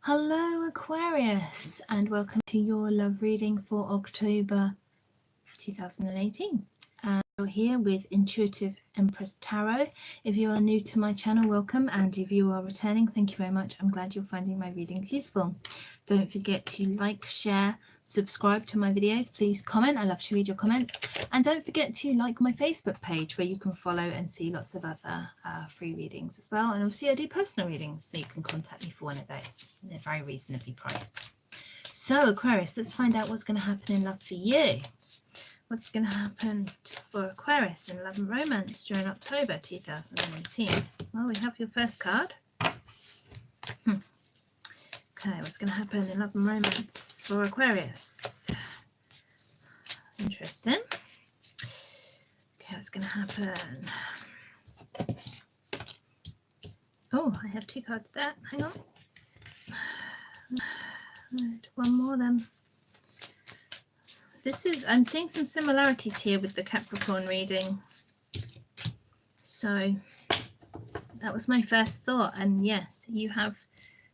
Hello Aquarius, and welcome to your love reading for October 2018. And you're here with Intuitive Empress Tarot. If you are new to my channel, welcome, and if you are returning, thank you very much. I'm glad you're finding my readings useful. Don't forget to like, share, subscribe to my videos. Please comment. I love to read your comments. And don't forget to like my Facebook page where you can follow and see lots of other free readings as well. And obviously I do personal readings, so you can contact me for one of those. They're very reasonably priced. So Aquarius, let's find out what's going to happen in love for you. What's going to happen for Aquarius in love and romance during October 2018? Well, we have your first card. Okay, what's going to happen in love and romance for Aquarius? Interesting. Okay, what's going to happen? Oh, I have two cards there. Hang on. One more then. I'm seeing some similarities here with the Capricorn reading. So that was my first thought. And yes, you have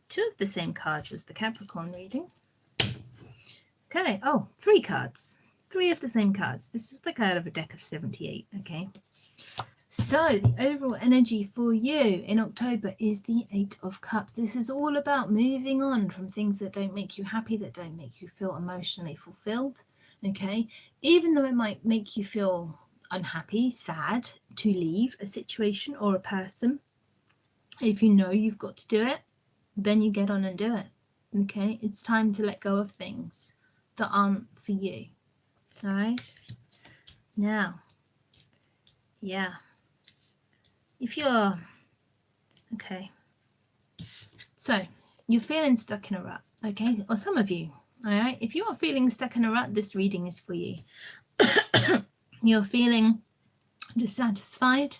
two of the same cards as the Capricorn reading. Okay. Oh, three cards. Three of the same cards. This is like out of a deck of 78. Okay. So the overall energy for you in October is the Eight of Cups. This is all about moving on from things that don't make you happy, that don't make you feel emotionally fulfilled. Okay, even though it might make you feel unhappy, sad to leave a situation or a person, if you know you've got to do it, then you get on and do it. Okay, it's time to let go of things that aren't for you. All right, now, yeah, if you're okay, so you're feeling stuck in a rut, okay, or some of you. All right, if you are feeling stuck in a rut, this reading is for you. You're feeling dissatisfied.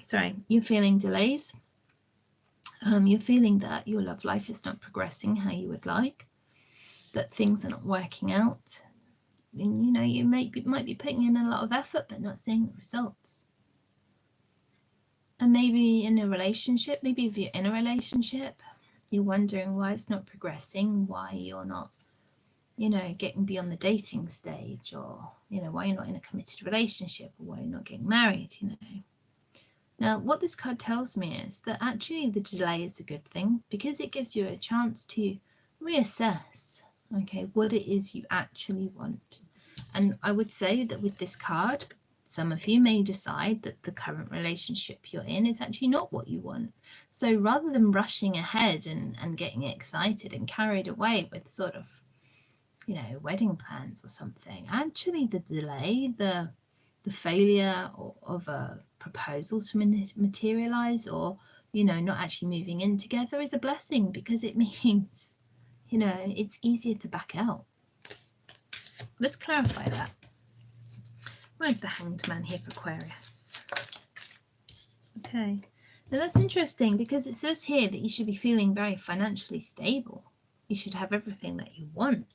Sorry, you're feeling delays. You're feeling that your love life is not progressing how you would like, that things are not working out. And, you know, you might be putting in a lot of effort but not seeing the results. And maybe in a relationship, maybe if you're in a relationship, you're wondering why it's not progressing, why you're not, you know, getting beyond the dating stage, or, you know, why you're not in a committed relationship, or why you're not getting married, you know. Now, what this card tells me is that actually the delay is a good thing, because it gives you a chance to reassess, okay, what it is you actually want. And I would say that with this card, some of you may decide that the current relationship you're in is actually not what you want. So rather than rushing ahead and getting excited and carried away with sort of, you know, wedding plans or something, actually the delay, the failure of a proposal to materialize, or, you know, not actually moving in together, is a blessing, because it means, you know, it's easier to back out. Let's clarify that. Where's the Hanged Man here for Aquarius? Okay, now that's interesting, because it says here that you should be feeling very financially stable. You should have everything that you want,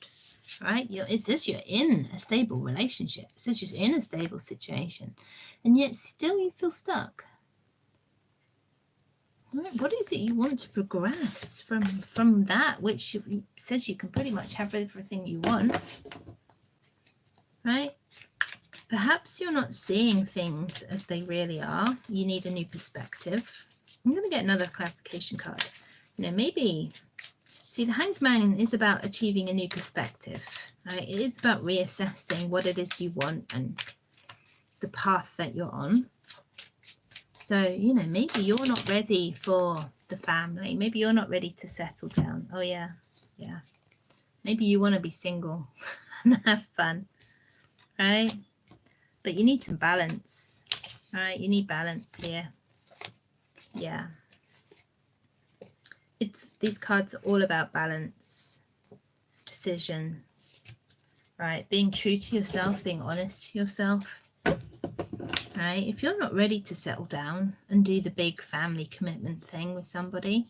right? It says you're in a stable relationship. It says you're in a stable situation, and yet still you feel stuck. Right, what is it you want to progress from that which says you can pretty much have everything you want, right? Perhaps you're not seeing things as they really are. You need a new perspective. I'm going to get another clarification card. You know, maybe, see, the Hanged Man is about achieving a new perspective, right? It is about reassessing what it is you want and the path that you're on. So, you know, maybe you're not ready for the family. Maybe you're not ready to settle down. Oh, yeah. Yeah. Maybe you want to be single and have fun, right? But you need some balance, right? You need balance here. Yeah. These cards are all about balance, decisions, right? Being true to yourself, being honest to yourself, right? If you're not ready to settle down and do the big family commitment thing with somebody,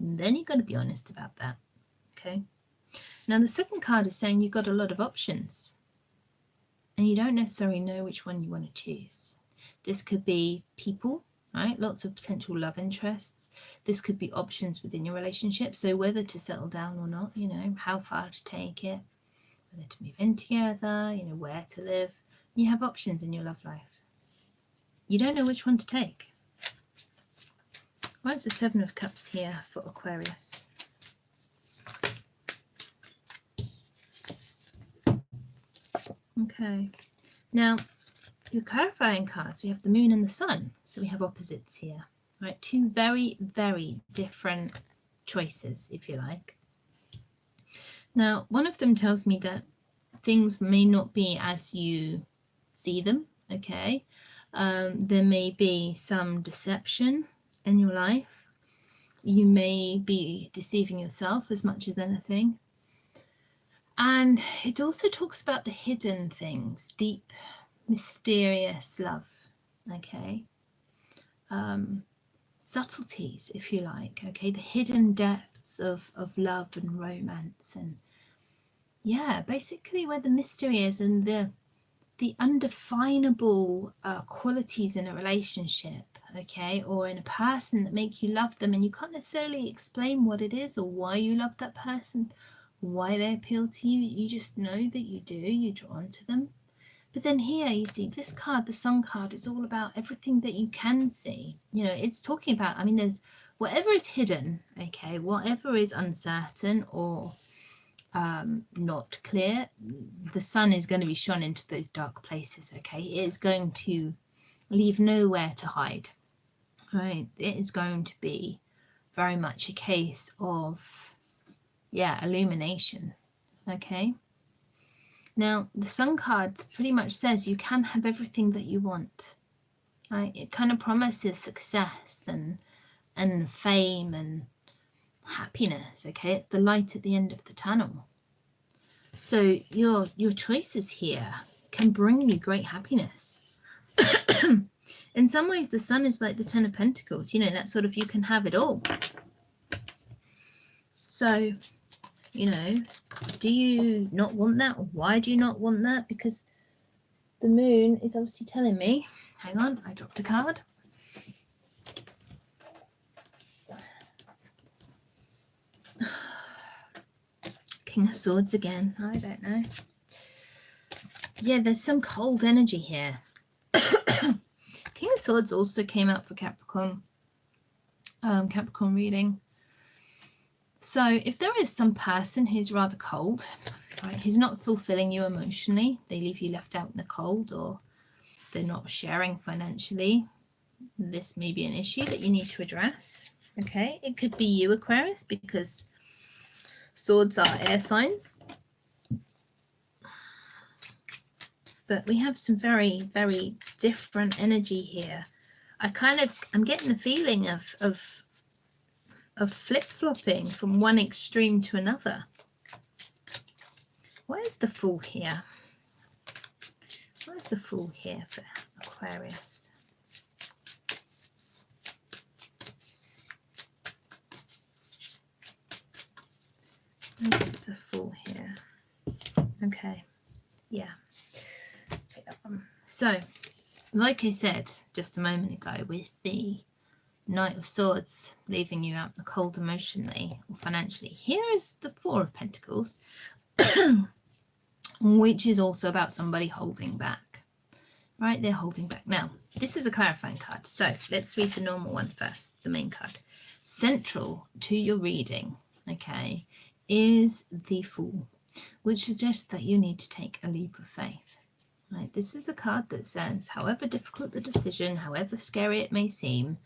then you've got to be honest about that, okay? Now, the second card is saying you've got a lot of options and you don't necessarily know which one you want to choose. This could be people, right? Lots of potential love interests. This could be options within your relationship. So whether to settle down or not, you know, how far to take it, whether to move in together, you know, where to live. You have options in your love life. You don't know which one to take. Why is the Seven of Cups here for Aquarius? Okay. Now, the clarifying cards, we have the Moon and the Sun. So we have opposites here, right? Two very, very different choices, if you like. Now, one of them tells me that things may not be as you see them, okay? There may be some deception in your life. You may be deceiving yourself as much as anything. And it also talks about the hidden things, deep, mysterious love, okay? Subtleties, if you like, okay? The hidden depths of love and romance, and yeah, basically where the mystery is, and the undefinable qualities in a relationship, okay, or in a person that make you love them, and you can't necessarily explain what it is or why you love that person, why they appeal to you. You just know that you do, you're drawn to them. But then here you see this card, the Sun card, is all about everything that you can see. You know, it's talking about, I mean, there's whatever is hidden, okay, whatever is uncertain or not clear, the sun is going to be shone into those dark places, okay? It is going to leave nowhere to hide, right? It is going to be very much a case of, yeah, illumination, okay? Now, the Sun card pretty much says you can have everything that you want, right? It kind of promises success and fame and happiness, okay? It's the light at the end of the tunnel. So your choices here can bring you great happiness. In some ways, the Sun is like the Ten of Pentacles, you know, that sort of you can have it all. So, you know, do you not want that? Or why do you not want that? Because the Moon is obviously telling me, hang on, I dropped a card. King of Swords again, I don't know. Yeah, there's some cold energy here. King of Swords also came out for Capricorn reading. So if there is some person who's rather cold, right, who's not fulfilling you emotionally, they leave you left out in the cold, or they're not sharing financially, this may be an issue that you need to address. Okay, it could be you, Aquarius, because swords are air signs. But we have some very, very different energy here. I'm getting the feeling of flip-flopping from one extreme to another. Where's the Fool here? Where's the Fool here for Aquarius? Where's the Fool here? Okay, yeah. Let's take that one. So, like I said just a moment ago, with the Knight of Swords leaving you out in the cold emotionally or financially, here is the Four of Pentacles, which is also about somebody holding back, right? They're holding back. Now, this is a clarifying card, so let's read the normal one first, the main card. Central to your reading, okay, is the Fool, which suggests that you need to take a leap of faith. Right, this is a card that says, however difficult the decision, however scary it may seem,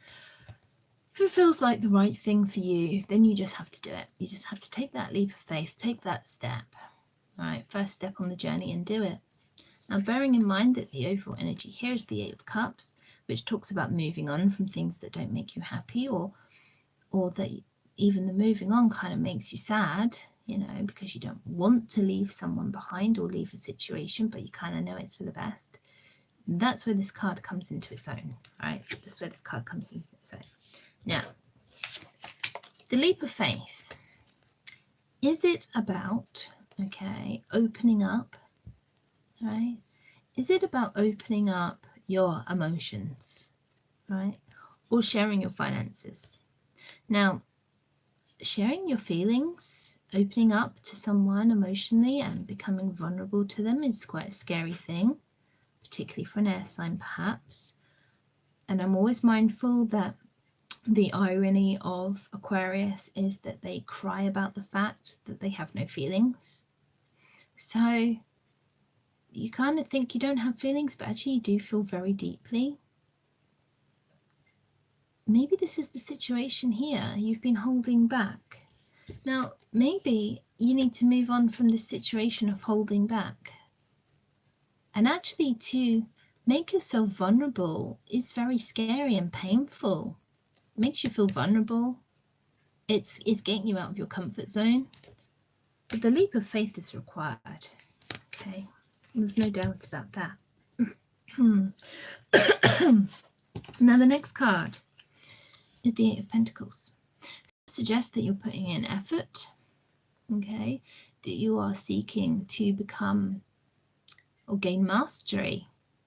if it feels like the right thing for you, then you just have to do it. You just have to take that leap of faith, take that step. All right, first step on the journey, and do it. Now, bearing in mind that the overall energy here is the Eight of Cups, which talks about moving on from things that don't make you happy, or that even the moving on kind of makes you sad, you know, because you don't want to leave someone behind or leave a situation, but you kind of know it's for the best. That's where this card comes into its own, right? That's where this card comes into its own. Now, the leap of faith. Is it about, okay, opening up, right? Is it about opening up your emotions, right? or sharing your finances. Now, sharing your feelings, opening up to someone emotionally and becoming vulnerable to them is quite a scary thing, particularly for an air sign perhaps. And I'm always mindful that the irony of Aquarius is that they cry about the fact that they have no feelings. So you kind of think you don't have feelings, but actually you do feel very deeply. Maybe this is the situation here. You've been holding back. Now, maybe you need to move on from this situation of holding back. And actually to make yourself vulnerable is very scary and painful. It makes you feel vulnerable. It's getting you out of your comfort zone. But the leap of faith is required. Okay, there's no doubt about that. Now the next card is the Eight of Pentacles. It suggests that you're putting in effort, okay, that you are seeking to become or gain mastery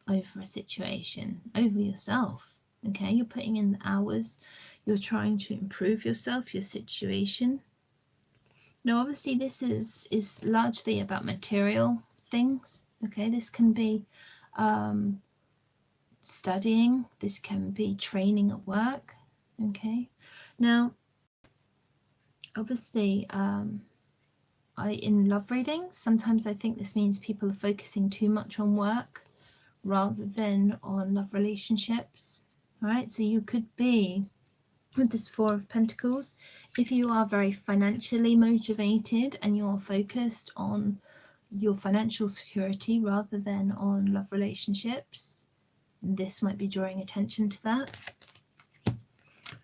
over a situation, over yourself, okay? You're putting in the hours, you're trying to improve yourself, your situation. Now, obviously, this is largely about material things, okay? This can be studying, this can be training at work, okay? Now, obviously, in love readings, sometimes I think this means people are focusing too much on work rather than on love relationships, right? So you could be with this Four of Pentacles, if you are very financially motivated and you're focused on your financial security rather than on love relationships, this might be drawing attention to that.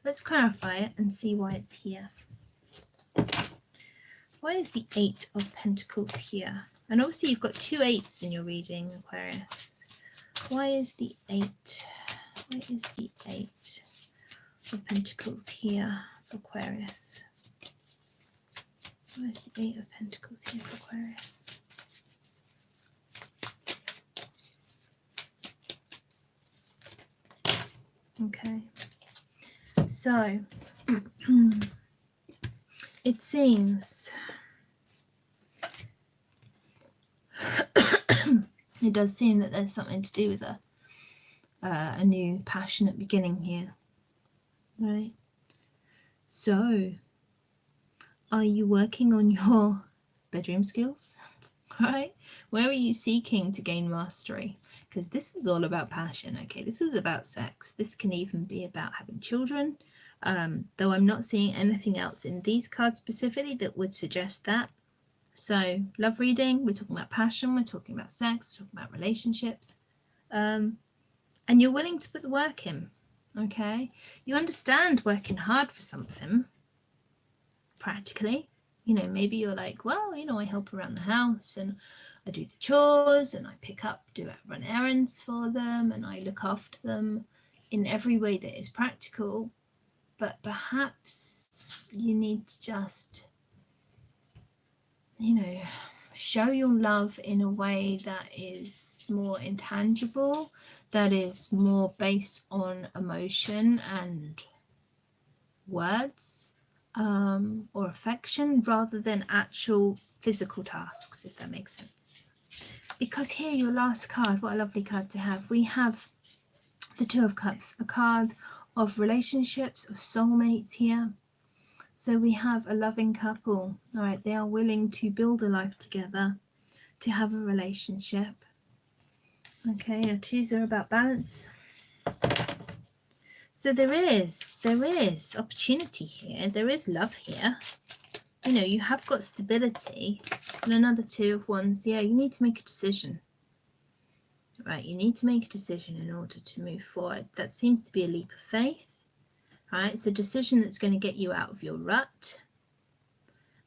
Let's clarify it and see why it's here. Why is the Eight of Pentacles here? And obviously you've got two eights in your reading, Aquarius. Why is the Eight? Why is the Eight of Pentacles here for Aquarius? Why is the Eight of Pentacles here for Aquarius? Okay, so it seems it does seem that there's something to do with a new passionate beginning here, right? So are you working on your bedroom skills? Right? Where are you seeking to gain mastery? Because this is all about passion, okay? This is about sex. This can even be about having children, though I'm not seeing anything else in these cards specifically that would suggest that. So love reading, we're talking about passion, we're talking about sex, we're talking about relationships, and you're willing to put the work in, okay? You understand working hard for something practically. You know, maybe you're like, well, you know, I help around the house and I do the chores and I pick up, run errands for them and I look after them in every way that is practical. But perhaps you need to just, you know, show your love in a way that is more intangible, that is more based on emotion and words. Or affection rather than actual physical tasks, if that makes sense. Because here, your last card, what a lovely card to have. We have the Two of Cups, a card of relationships, of soulmates here. So we have a loving couple, all right, they are willing to build a life together, to have a relationship. Okay, our twos are about balance. So there is opportunity here, there is love here. You know, you have got stability. And another Two of Wands, yeah, you need to make a decision. Right, you need to make a decision in order to move forward. That seems to be a leap of faith. Right, it's a decision that's going to get you out of your rut.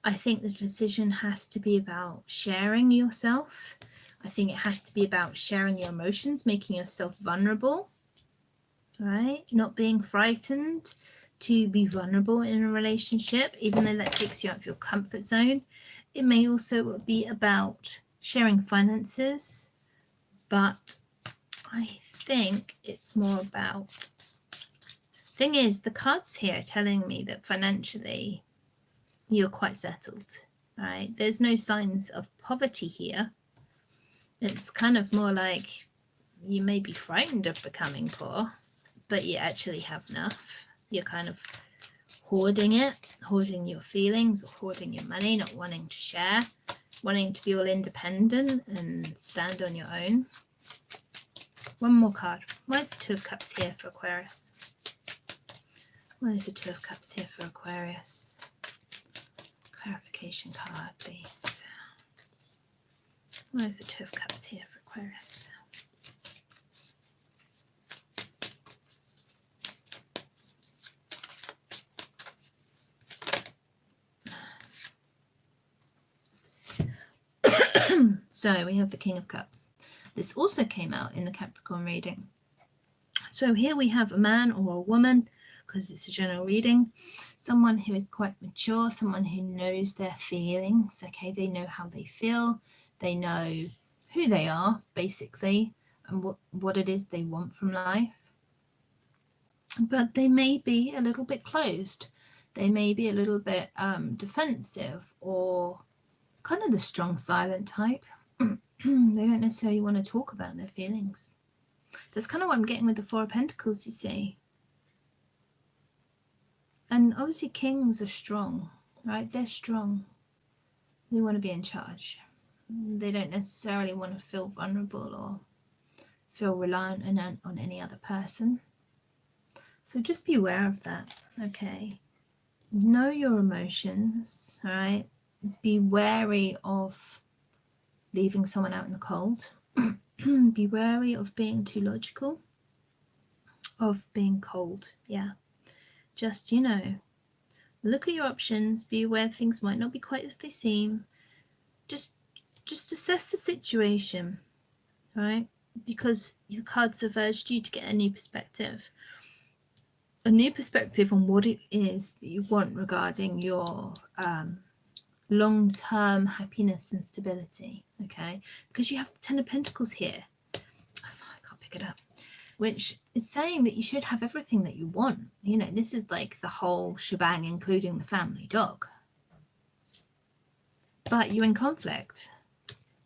I think the decision has to be about sharing yourself. I think it has to be about sharing your emotions, making yourself vulnerable. Right, not being frightened to be vulnerable in a relationship, even though that takes you out of your comfort zone. It may also be about sharing finances, but I think it's more about Thing is, the cards here are telling me that financially you're quite settled, right? There's no signs of poverty here. It's kind of more like you may be frightened of becoming poor, but you actually have enough. You're kind of hoarding it, hoarding your feelings or hoarding your money, not wanting to share, wanting to be all independent and stand on your own. One more card. Why is the Two of Cups here for Aquarius? Why is the Two of Cups here for Aquarius? Clarification card, please. Why is the Two of Cups here for Aquarius? So we have the King of Cups. This also came out in the Capricorn reading. So here we have a man or a woman, because it's a general reading, someone who is quite mature, someone who knows their feelings, okay? They know how they feel, they know who they are, basically, and what it is they want from life. But they may be a little bit closed. They may be a little bit defensive, or kind of the strong silent type. They don't necessarily want to talk about their feelings. That's kind of what I'm getting with the Four of Pentacles, you see. And obviously kings are strong, right? They're strong. They want to be in charge. They don't necessarily want to feel vulnerable or feel reliant on any other person. So just be aware of that, okay? Know your emotions, all right? Be wary of leaving someone out in the cold. Be wary of being too logical, of being cold. Yeah, just, you know, look at your options. Be aware things might not be quite as they seem. Just assess the situation, right? Because the cards have urged you to get a new perspective on what it is that you want regarding your long-term happiness and stability, okay? Because you have the Ten of Pentacles here. Oh, I can't pick it up. Which is saying that you should have everything that you want. You know, this is like the whole shebang, including the family dog. But you're in conflict.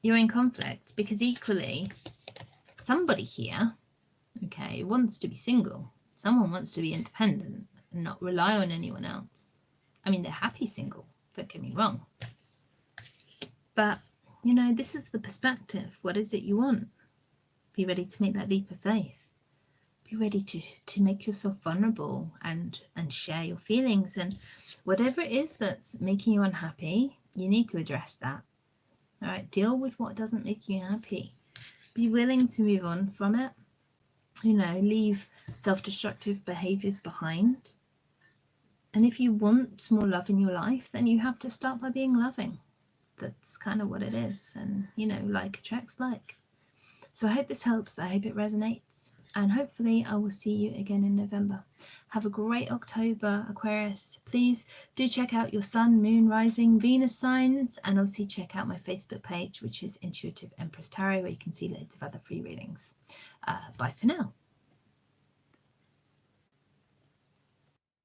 You're in conflict because equally, somebody here, okay, wants to be single. Someone wants to be independent and not rely on anyone else. I mean, they're happy single. Don't get me wrong. But, you know, this is the perspective. What is it you want? Be ready to make that leap of faith. Be ready to make yourself vulnerable and share your feelings. And whatever it is that's making you unhappy, you need to address that. All right? Deal with what doesn't make you happy. Be willing to move on from it. You know, leave self-destructive behaviors behind. And if you want more love in your life, then you have to start by being loving. That's kind of what it is. And, you know, like attracts like. So I hope this helps. I hope it resonates. And hopefully I will see you again in November. Have a great October, Aquarius. Please do check out your Sun, Moon, Rising, Venus signs. And also check out my Facebook page, which is Intuitive Empress Tarot, where you can see loads of other free readings. Bye for now.